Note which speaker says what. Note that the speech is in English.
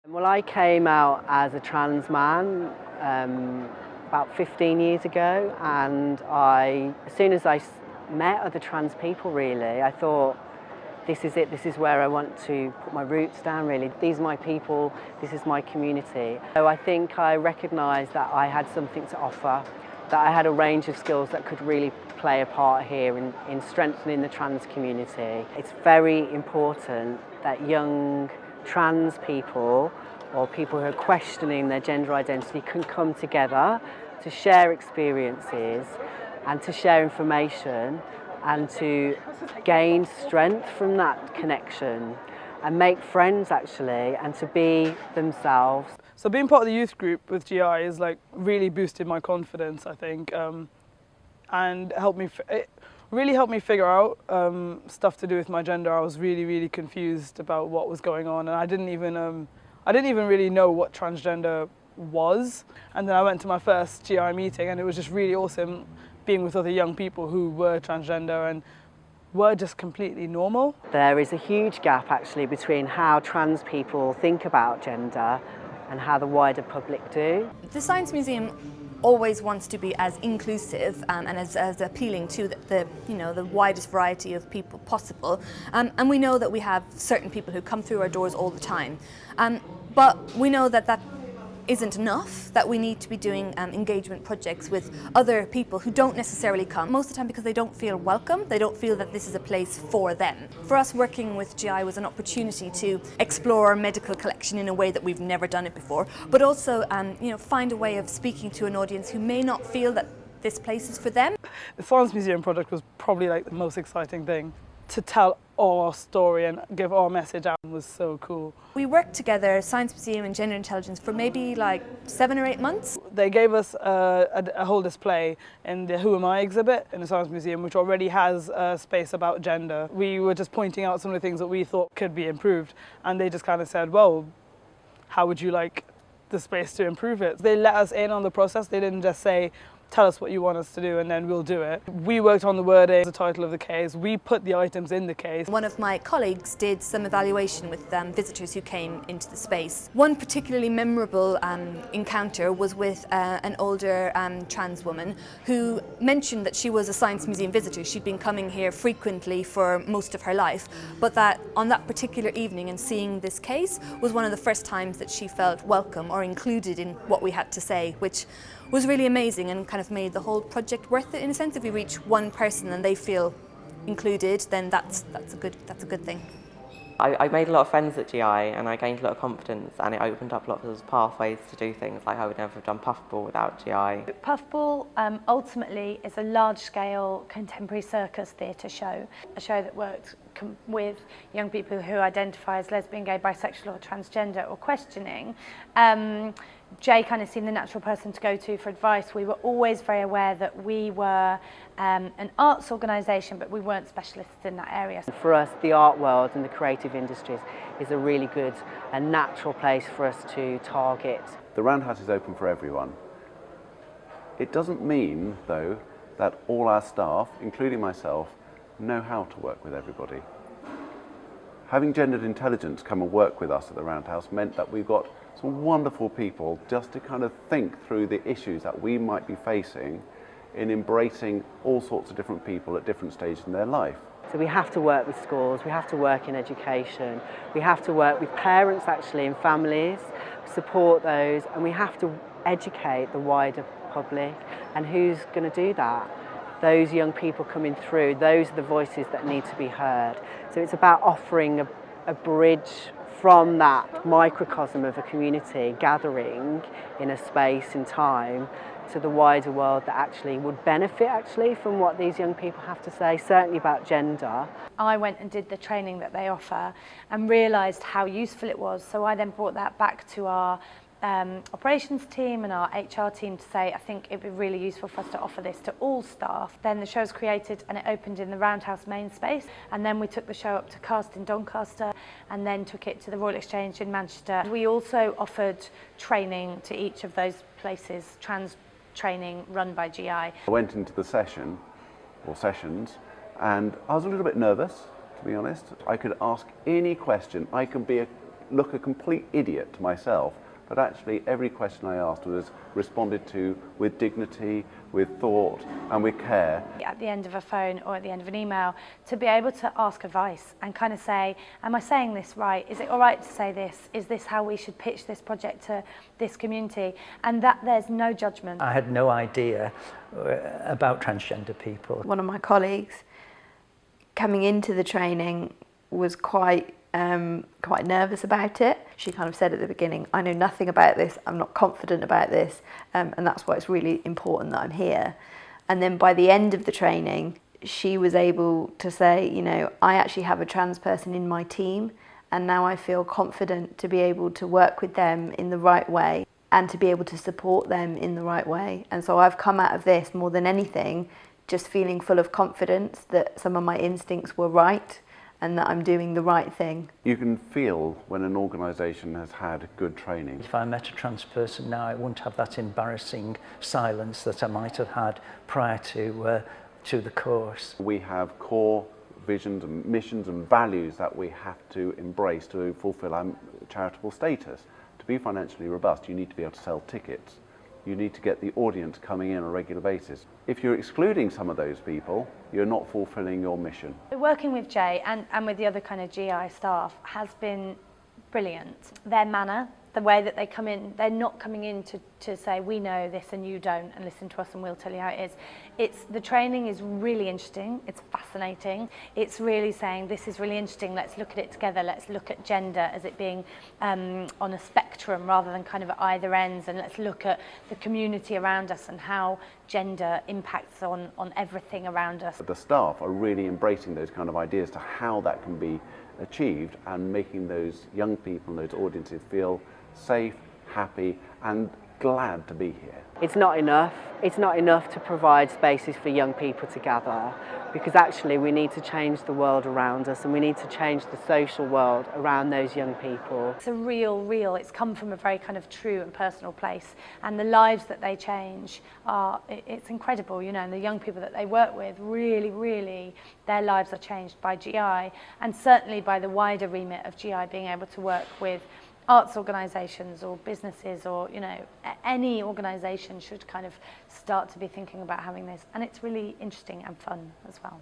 Speaker 1: Well, I came out as a trans man about 15 years ago, and as soon as I met other trans people, really, I thought, this is it, this is where I want to put my roots down, really. These are my people, this is my community. So I think I recognised that I had something to offer, that I had a range of skills that could really play a part here in strengthening the trans community. It's very important that young trans people or people who are questioning their gender identity can come together to share experiences and to share information and to gain strength from that connection and make friends actually and to be themselves.
Speaker 2: So being part of the youth group with GI is like really boosted my confidence, I think, and it really helped me figure out stuff to do with my gender. I was really confused about what was going on, and I didn't even really know what transgender was. And then I went to my first GI meeting, and it was just really awesome being with other young people who were transgender and were just completely normal.
Speaker 1: There is a huge gap actually between how trans people think about gender and how the wider public do.
Speaker 3: The Science Museum always wants to be as inclusive and as appealing to the widest variety of people possible. And we know that we have certain people who come through our doors all the time. But we know that that isn't enough, that we need to be doing engagement projects with other people who don't necessarily come, most of the time because they don't feel welcome, they don't feel that this is a place for them. For us, working with GI was an opportunity to explore our medical collection in a way that we've never done it before, but also find a way of speaking to an audience who may not feel that this place is for them.
Speaker 2: The Science Museum project was probably like the most exciting thing. To tell our story and give our message out was so cool.
Speaker 3: We worked together, Science Museum and Gender Intelligence, for maybe like 7 or 8 months.
Speaker 2: They gave us a whole display in the Who Am I exhibit in the Science Museum, which already has a space about gender. We were just pointing out some of the things that we thought could be improved, and they just kind of said, well, how would you like the space to improve it? They let us in on the process. They didn't just say, tell us what you want us to do and then we'll do it. We worked on the wording, the title of the case, we put the items in the case.
Speaker 3: One of my colleagues did some evaluation with visitors who came into the space. One particularly memorable encounter was with an older trans woman who mentioned that she was a Science Museum visitor. She'd been coming here frequently for most of her life, but that on that particular evening and seeing this case was one of the first times that she felt welcome or included in what we had to say, which was really amazing and kind of made the whole project worth it in a sense. If we reach one person and they feel included, then that's a good thing.
Speaker 4: I made a lot of friends at GI and I gained a lot of confidence, and it opened up lots of pathways to do things like I would never have done puffball without GI.
Speaker 5: Puffball ultimately is a large-scale contemporary circus theatre show, a show that worked with young people who identify as lesbian, gay, bisexual or transgender or questioning. Jay kind of seemed the natural person to go to for advice. We were always very aware that we were an arts organisation, but we weren't specialists in that area.
Speaker 1: For us, the art world and the creative industries is a really good and natural place for us to target.
Speaker 6: The Roundhouse is open for everyone. It doesn't mean, though, that all our staff, including myself, know how to work with everybody. Having Gendered Intelligence come and work with us at the Roundhouse meant that we've got some wonderful people just to kind of think through the issues that we might be facing in embracing all sorts of different people at different stages in their life.
Speaker 1: So we have to work with schools, we have to work in education, we have to work with parents actually and families, support those, and we have to educate the wider public. And who's going to do that? Those young people coming through, those are the voices that need to be heard. So it's about offering a bridge from that microcosm of a community gathering in a space and time to the wider world that actually would benefit from what these young people have to say, certainly about gender.
Speaker 5: I went and did the training that they offer and realised how useful it was, so I then brought that back to our operations team and our HR team to say, I think it'd be really useful for us to offer this to all staff. Then the show was created and it opened in the Roundhouse main space, and then we took the show up to Cast in Doncaster and then took it to the Royal Exchange in Manchester. We also offered training to each of those places, trans training run by GI.
Speaker 6: I went into the session, or sessions, and I was a little bit nervous, to be honest. I could ask any question. I could be look a complete idiot to myself, but actually every question I asked was responded to with dignity, with thought and with care.
Speaker 5: At the end of a phone or at the end of an email, to be able to ask advice and kind of say, am I saying this right? Is it all right to say this? Is this how we should pitch this project to this community? And that there's no judgment.
Speaker 7: I had no idea about transgender people.
Speaker 8: One of my colleagues coming into the training was quite nervous about it. She kind of said at the beginning, I know nothing about this, I'm not confident about this, and that's why it's really important that I'm here. And then by the end of the training, she was able to say, you know, I actually have a trans person in my team, and now I feel confident to be able to work with them in the right way and to be able to support them in the right way. And so I've come out of this more than anything just feeling full of confidence that some of my instincts were right and that I'm doing the right thing.
Speaker 6: You can feel when an organisation has had good training.
Speaker 7: If I met a trans person now, I wouldn't have that embarrassing silence that I might have had prior to the course.
Speaker 6: We have core visions and missions and values that we have to embrace to fulfil our charitable status. To be financially robust, you need to be able to sell tickets. You need to get the audience coming in on a regular basis. If you're excluding some of those people, you're not fulfilling your mission.
Speaker 5: Working with Jay and with the other kind of GI staff has been brilliant. Their manner, the way that they come in, they're not coming in to say we know this and you don't and listen to us and we'll tell you how it is. The training is really interesting, it's fascinating. It's really saying this is really interesting, let's look at it together, let's look at gender as it being on a spectrum rather than kind of at either ends, and let's look at the community around us and how gender impacts on everything around us.
Speaker 6: The staff are really embracing those kind of ideas to how that can be achieved and making those young people and those audiences feel safe, happy and glad to be here.
Speaker 1: It's not enough. It's not enough to provide spaces for young people to gather, because actually we need to change the world around us and we need to change the social world around those young people.
Speaker 5: It's a real, it's come from a very kind of true and personal place, and the lives that they change it's incredible, you know, and the young people that they work with, really, their lives are changed by GI, and certainly by the wider remit of GI being able to work with arts organisations or businesses, or you know, any organisation should kind of start to be thinking about having this, and it's really interesting and fun as well.